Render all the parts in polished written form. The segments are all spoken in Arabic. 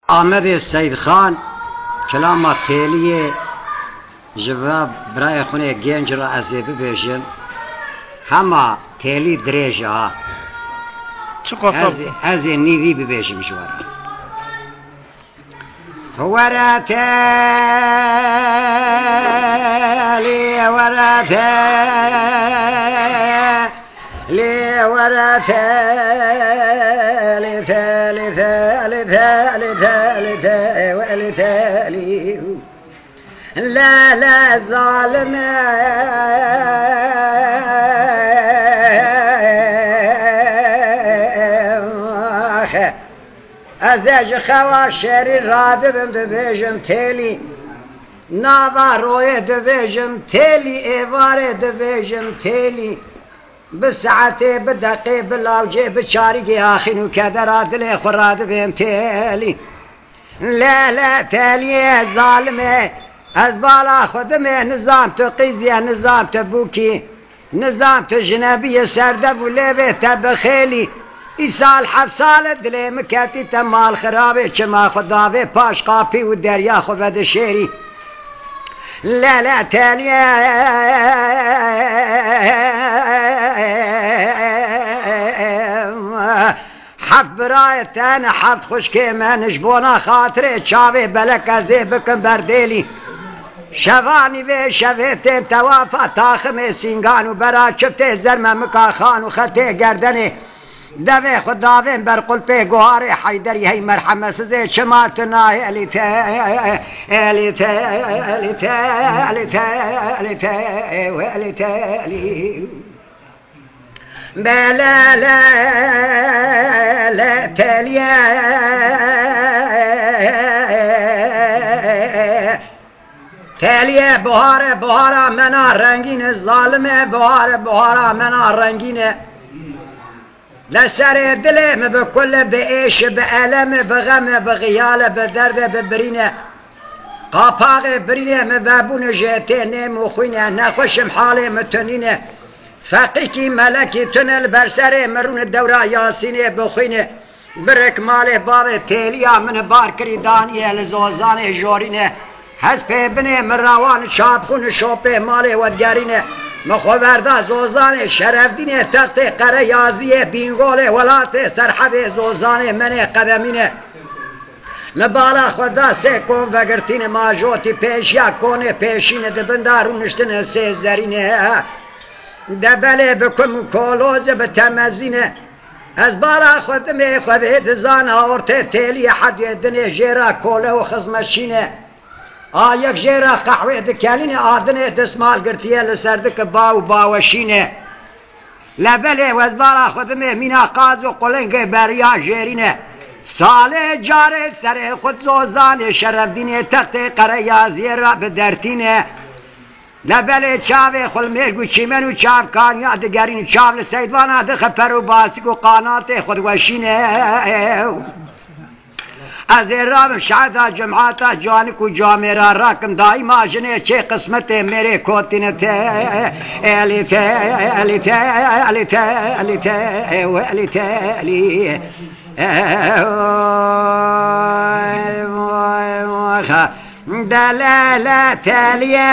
احمد سید خان کلام تیلیه جواب برای خونه گنج را ازی ببیشم همه تیلی دریجه ها چه قصب ازی نیوی ببیشم جوارا ورا تیلی ورا تیلی ورا تیلی تیلی تیلی تیلی تیلی تیلی تیلی لا لا ظالم ازج خوا شری رادبم دبیجم تیلی ناوا روی دبیجم تیلی ایوار دبیجم تیلی بساعته بدقیقه بلاوجه بچارگی آخینو کدر دل خوراد بهم تیلی لا لا تیلی ظالمه از بالا خودمه نظام تو قیزیه نظام تو بوکی نظام تو جنبی سردب و لیوه تبخیلی ای سال 7 سال دلی مکتی تمال خرابه چما خداوه پاش قاپی و دریا خود شیری لا لا تالیه حف برایتان حفت خوشکه منش بونا خاطره چاوه بلکازه بکن بردیلی شوانی و شویتیم توافا تاخم سینگانو برا چپته زرم مکا خانو خطه گردنه دوه خداوین بر قلپه گواره حیدری هی مرحمه سزه چماتنا الیته الیته الیته الیته الیته الیته بلا لا لا تلیا تالیه بهاره منا رنگینه ظالمه بهاره منا رنگینه لسر دلم بكل بإيش بألم بغم بغيال بدرد ببرينه قاپاق برينه مبابون جيتينه مخوينه نخوشم حالي متنينه فقيكي ملكي تنل برسره مرون الدورة ياسينه بخوينه برك مالي باب تيليا من باركري دانيه لزوزانه جورينه هز ببنه مراوان شابخون شوپه مالي ودگارينه مخوبرده زوزان شرف دینه تخت قره یازیه بینگوله ولات سرحد زوزان من قدمینه مبالا خدا سه کن وگرتین ماجوتی پیشیا کنه پیشینه دبندارو نشتن سه زرینه دبله بکن کولوز بتمزینه از بالا خودمه خوده دزان آورته تیلی حدی دنه جیرا کوله و خزمشینه یک جیرا قهوه دکالینه آدنه دستمال گرتیه لسردک باو باوشینه لبله وزبارا خودمه مینا قاز و قلنگ بریا جیرینه ساله جاره سر خود زوزان شرف دینه تخت قریازی را بدرتینه لبله چاوه خلمرگو چیمن و چاو کانیا دگرین چاو لسیدوانا دخ پرو باسک و قانات خودوشینه از رام شعدا جمعاتا جانک و جامرا راکم دائما جنه چه قسمت میرے کوتین تے الی تے الی تے الی تے الی تے الی تے الی دلالا تالیا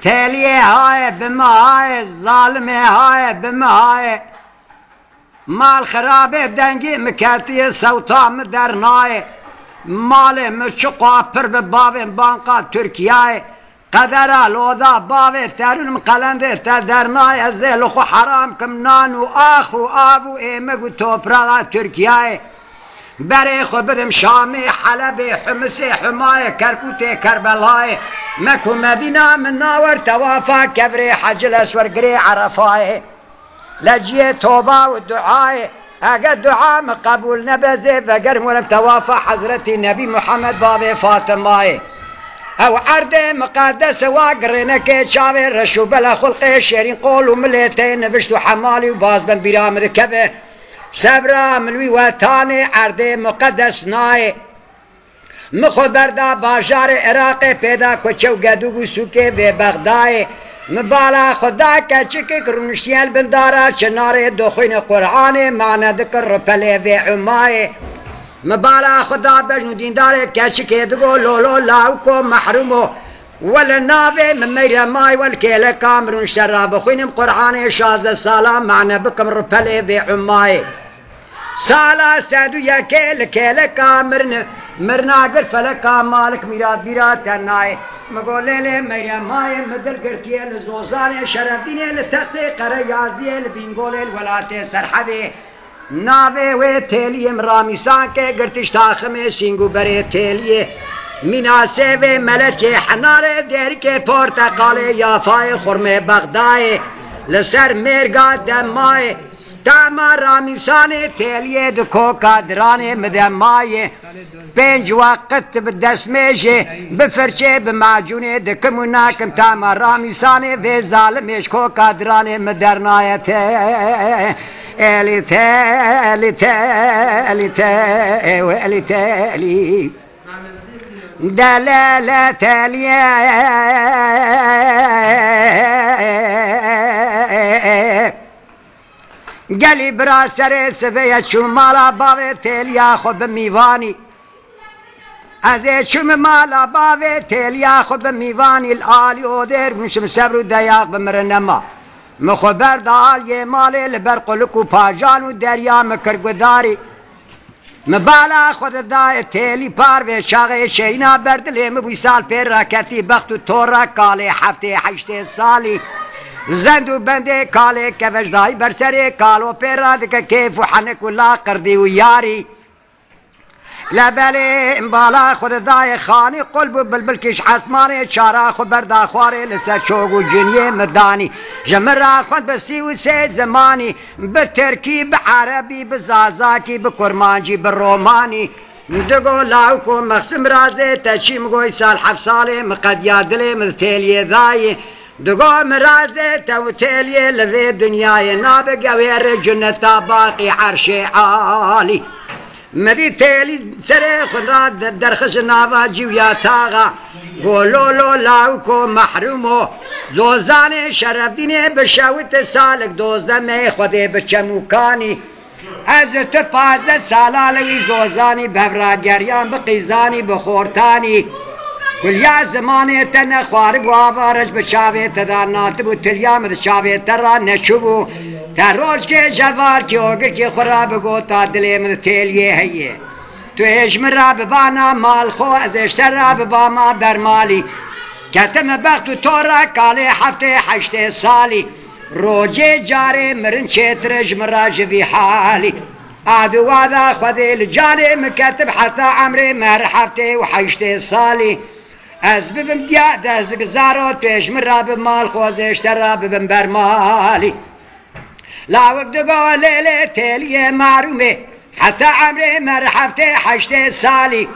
تالیه های بمای ظالمه های بمای مال خرابه دنگی مکتی سوتام در نای مال مچقا پر به باوین بانقا ترکیه قدر لودا باوی ترون قلنده تا در نای از لخو حرام کم نانو آخو آبو ایمگو توپراغا ترکیه برای خود بدم شامی حلب حمس حمای کرکوت کربلای مکو مدینه من ناور توافا کبر حج الاسور گری عرفای لجیه توبه و دعای اگر دعا قبول نبزه وگر مولم توافا حضرت نبی محمد باب فاطمه او عرض مقدس واقرنك شاوي رشو بلا خلق شيرين قول ومليتين نبشتو حمالي وباز بن برامد كفه صبرا منوي واتاني عرض مقدس ناي مخبر دا باجار عراق پیدا کچو گدوگو سوکه و بغدای مبالا خدا کچک کرونشیل بندارا چنار دخوین قرآن معنی دکر پله و عمای مبالا خدا بجنو دیندار کچک دگو لولو لاوکو محرومو والنابه من ميرا ماي والكيلة كامرون شراب خوينم قرآن شازة سالا معنى بكم ربالي في عماي سالا سادو يا كيلة كامرن مرناقر فلكا مالك ميراد بيراد تناي مقولي لي ميرا ماي مدل قرتي لزوزاني شرفديني لتختي قريازي لبينقولي الولاتي سرحدي نابه و تيلي مراميسان كي قرتش تاخمي سينگو بري تيلي مناسب ملک حنار درک پرتقال یافای خرم بغدای لسر مرگا دمای تاما رامیسان تیلیه دکو کادران مدمای پنج وقت بدسمشه بفرچه بمعجون دکموناکم تاما رامیسان و ظالمش کو کادران مدرنایت الی تالی تالی تالی تالی دلالة تالية قالي براسر سفية شو مالا باوي تاليا خو بميواني ازي شو مالا باوي تاليا خو بميواني الآلي ودير منشم سبرو دياق بمرنما مخبر دال يمالي لبرقلكو باجانو دريا مكرقداري مبالا خود دای تیلی پار و شاقه شینا بردلی مبوی سال پر راکتی بخت و تورا کاله هفته 8 سالی زندو بنده کاله کفش دای برسره کالو پر را دکه کیف و حنک و لا قردی و یاری لبلی مبالا خود دای خانی قلب و بلبلکش حسمانه چارا خود برداخواره لسر چوگو جنیه مدانی جمر خود بسی و سید زمانی بترکی بعربی بزازاکی بکرمانجی برومانی دگو لاوکو مقسم رازه تچی مگوی سال 7 ساله مقدیا دل ملتیلی دای دگو مرازه توتیلی لوی دنیای نابگویر جنتا باقی عرش عالی مدی تیلی سره خود را درخش نواجی و یا تاغا گولولو لاوکو محرومو زوزان شرفدینه بشوت سالک 12 می خوده بچموکانی از تو 15 سالالوی زوزانی ببراگریان بقیزانی بخورتانی کلیا زمانه تن خوارب و آوارج بچاوه تدانات بو تلیام دچاوه ترا نشبو تروج کے جوار کی اوگر کی خراب گوتا دلی من تیلیه هیه تو اجمرا ببانا مال خو از اشترا بباما برمالی کتم بخت و تورا کاله هفته 8 سالی روجه جاره مرن چتر اجمرا جوی حالی عدوادا خدل جانه مکتب حتی عمر مر هفته و 8 سالی از ببم دیا دزگ زارو تو اجمرا بمال خو از اشترا ببم برمالی لاوک دگو لیله تیلیه معرومه حتی عمره مرحبته 8 سالی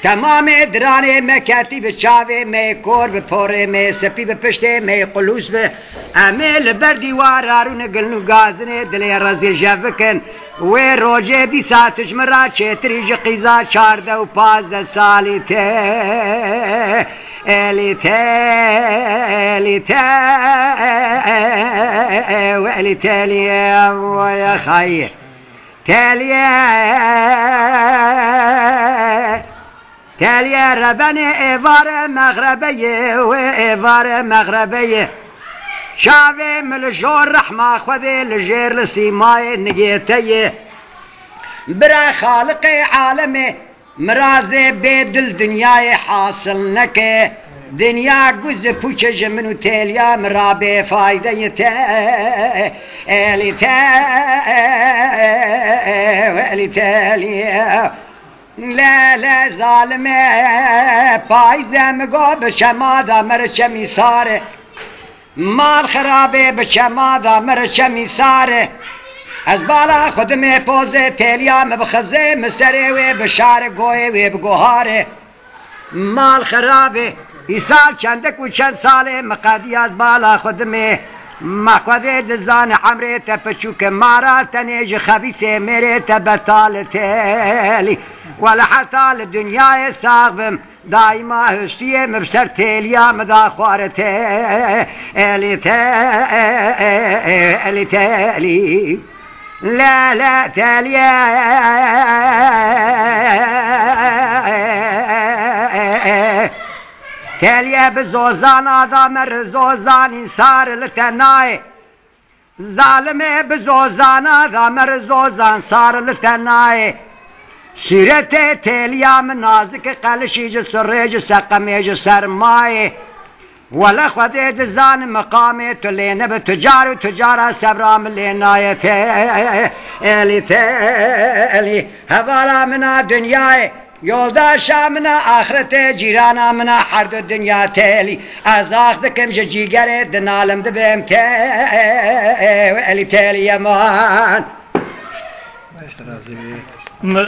تمام درانه مکتی بچاوه می کور بپوره می سپی بپشته می قلوس به امیل بردیوار آرون گلنو گازنه دلی رزی جوکن و روجه دی ساتش مرا چتریج قیزا 14 و 15 سالی ته الی تالی ولی تالیه و یا خیر تالیه ربن ایوار مغربیه و ایوار مغربیه شاوه ملجور رحمه خوده لجیر لسیمای نگیتیه برا خالق عالمه مرازه بدل دنیای حاصل نکه دنیا گوز پوچه جمنو تیلیا مرابه فایده الی تیلیا لا لا ظالمه پایزه مگو بشمادا مرچه میساره مال خرابه بچمادا مرچه میساره از بالا خودم پوزه تیلیا مبخزه مسره و بشار گوه و بگوهاره مال خرابه ای سال چندک و چند ساله مقادی از بالا خودم مخوده دزان حمره تپچوک مارا تنیج خبیسه میره تبتال تیلی ولا حتى الدنيا ساغبم دائما هستیه مبسر تیلیا مدا خوارته الی تالی لا لا تاليا تاليا بزوزان آدم زوزان انصار لتناي ظالم بزوزان آدم زوزان صار لتناي سيرت تاليا منازك قلشي جسرج سقمي سرماي ولا خدي دزان مقامي تلين بتجار وتجارة سبرام لنايته الي تالي هوالا منا دنياي yoldaşa mına ahirete cirana mına hardı dünya teli azaqdıkım jigere dinalimdi bem te eli teli yaman. Ne